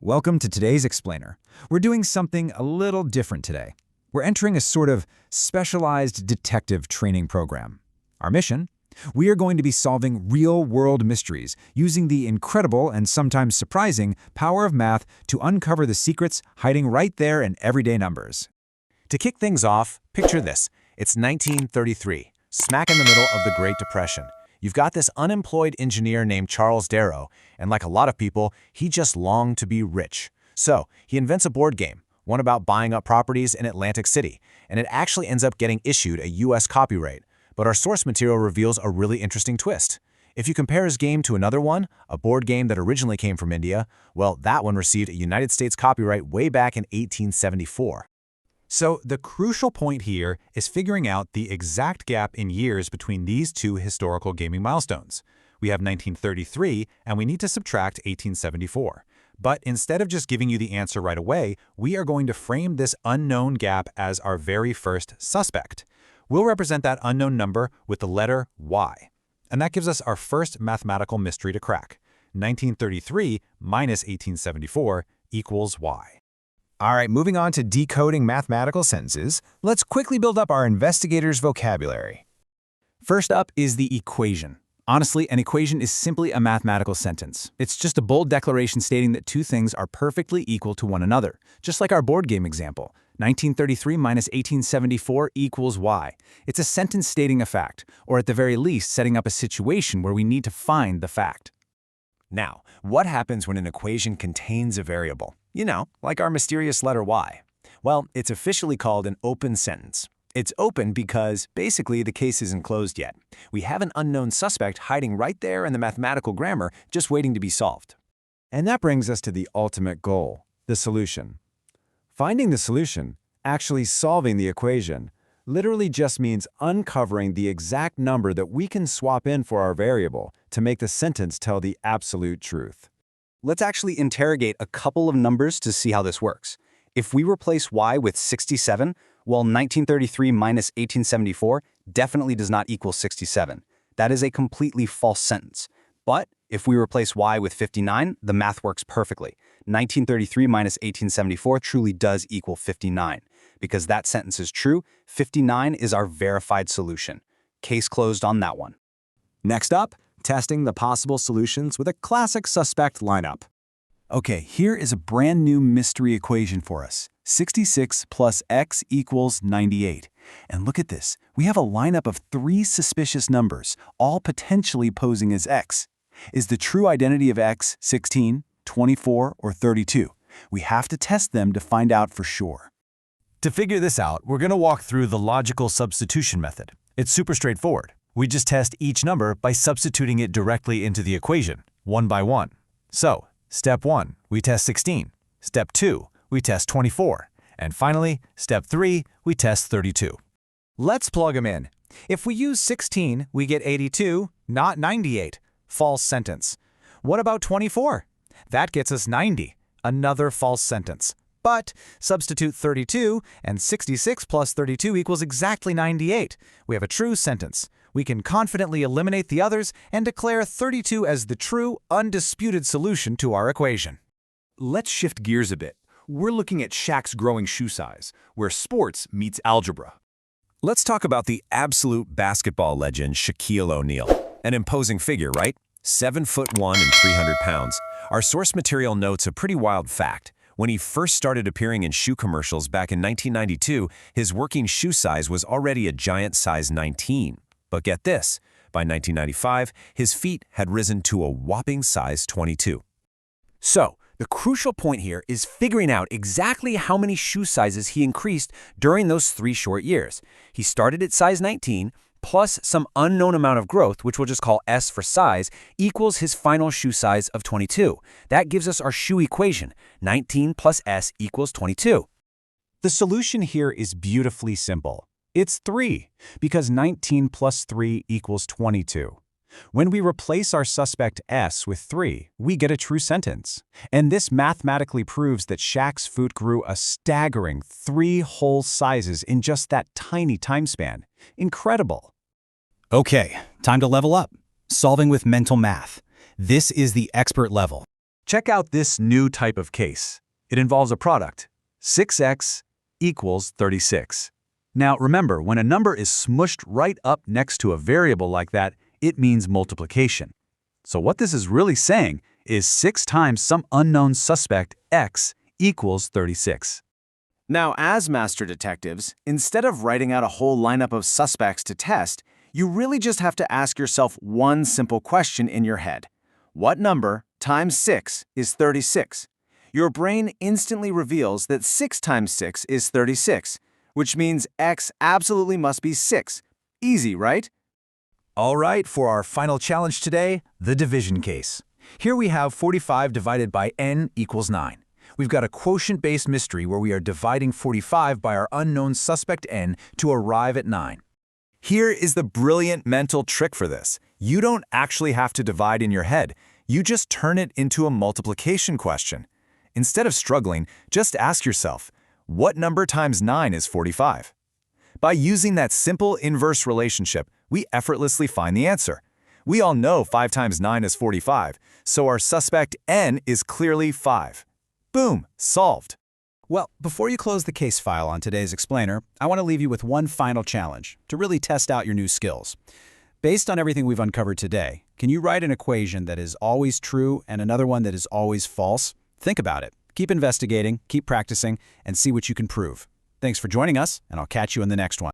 Welcome to today's Explainer. We're doing something a little different today. We're entering a sort of specialized detective training program. Our mission? We are going to be solving real-world mysteries using the incredible and sometimes surprising power of math to uncover the secrets hiding right there in everyday numbers. To kick things off, picture this. It's 1933, smack in the middle of the Great Depression. You've got this unemployed engineer named Charles Darrow, and like a lot of people, he just longed to be rich. So he invents a board game, one about buying up properties in Atlantic City, and it actually ends up getting issued a US copyright. But our source material reveals a really interesting twist. If you compare his game to another one, a board game that originally came from India, well, that one received a United States copyright way back in 1874. So the crucial point here is figuring out the exact gap in years between these two historical gaming milestones. We have 1933, and we need to subtract 1874. But instead of just giving you the answer right away, we are going to frame this unknown gap as our very first suspect. We'll represent that unknown number with the letter Y. And that gives us our first mathematical mystery to crack. 1933 minus 1874 equals Y. All right, moving on to decoding mathematical sentences, let's quickly build up our investigator's vocabulary. First up is the equation. Honestly, an equation is simply a mathematical sentence. It's just a bold declaration stating that two things are perfectly equal to one another, just like our board game example. 1933 minus 1874 equals Y. It's a sentence stating a fact, or at the very least setting up a situation where we need to find the fact. Now, what happens when an equation contains a variable? You know, like our mysterious letter Y. Well, it's officially called an open sentence. It's open because, basically, the case isn't closed yet. We have an unknown suspect hiding right there in the mathematical grammar, just waiting to be solved. And that brings us to the ultimate goal, the solution. Finding the solution, actually solving the equation, literally just means uncovering the exact number that we can swap in for our variable to make the sentence tell the absolute truth. Let's actually interrogate a couple of numbers to see how this works. If we replace Y with 67, well, 1933 minus 1874 definitely does not equal 67. That is a completely false sentence. But if we replace Y with 59, the math works perfectly. 1933 minus 1874 truly does equal 59. Because that sentence is true, 59 is our verified solution. Case closed on that one. Next up, testing the possible solutions with a classic suspect lineup. Okay, here is a brand new mystery equation for us. 66 plus x equals 98. And look at this. We have a lineup of three suspicious numbers, all potentially posing as x. Is the true identity of x 16, 24, or 32? We have to test them to find out for sure. To figure this out, we're going to walk through the logical substitution method. It's super straightforward. We just test each number by substituting it directly into the equation, one by one. So, step 1, we test 16. Step 2, we test 24. And finally, step 3, we test 32. Let's plug them in. If we use 16, we get 82, not 98. False sentence. What about 24? That gets us 90. Another false sentence. But substitute 32, and 66 plus 32 equals exactly 98. We have a true sentence. We can confidently eliminate the others and declare 32 as the true, undisputed solution to our equation. Let's shift gears a bit. We're looking at Shaq's growing shoe size, where sports meets algebra. Let's talk about the absolute basketball legend Shaquille O'Neal. An imposing figure, right? 7'1" and 300 pounds. Our source material notes a pretty wild fact. When he first started appearing in shoe commercials back in 1992, his working shoe size was already a giant size 19. But get this, by 1995, his feet had risen to a whopping size 22. So, the crucial point here is figuring out exactly how many shoe sizes he increased during those 3 short years. He started at size 19, plus some unknown amount of growth, which we'll just call S for size, equals his final shoe size of 22. That gives us our shoe equation, 19 plus S equals 22. The solution here is beautifully simple. It's 3, because 19 plus 3 equals 22. When we replace our suspect S with 3, we get a true sentence. And this mathematically proves that Shaq's foot grew a staggering 3 whole sizes in just that tiny time span. Incredible. Okay, time to level up. Solving with mental math. This is the expert level. Check out this new type of case. It involves a product, 6x equals 36. Now remember, when a number is smushed right up next to a variable like that, it means multiplication. So what this is really saying is 6 times some unknown suspect x equals 36. Now, as master detectives, instead of writing out a whole lineup of suspects to test, you really just have to ask yourself one simple question in your head. What number times 6 is 36? Your brain instantly reveals that 6 times 6 is 36, which means x absolutely must be 6. Easy, right? All right, for our final challenge today, the division case. Here we have 45 divided by n equals 9. We've got a quotient-based mystery where we are dividing 45 by our unknown suspect n to arrive at 9. Here is the brilliant mental trick for this. You don't actually have to divide in your head. You just turn it into a multiplication question. Instead of struggling, just ask yourself, what number times 9 is 45? By using that simple inverse relationship, we effortlessly find the answer. We all know 5 times 9 is 45, so our suspect n is clearly 5. Boom, solved. Well, before you close the case file on today's explainer, I want to leave you with one final challenge to really test out your new skills. Based on everything we've uncovered today, can you write an equation that is always true and another one that is always false? Think about it. Keep investigating, keep practicing, and see what you can prove. Thanks for joining us, and I'll catch you in the next one.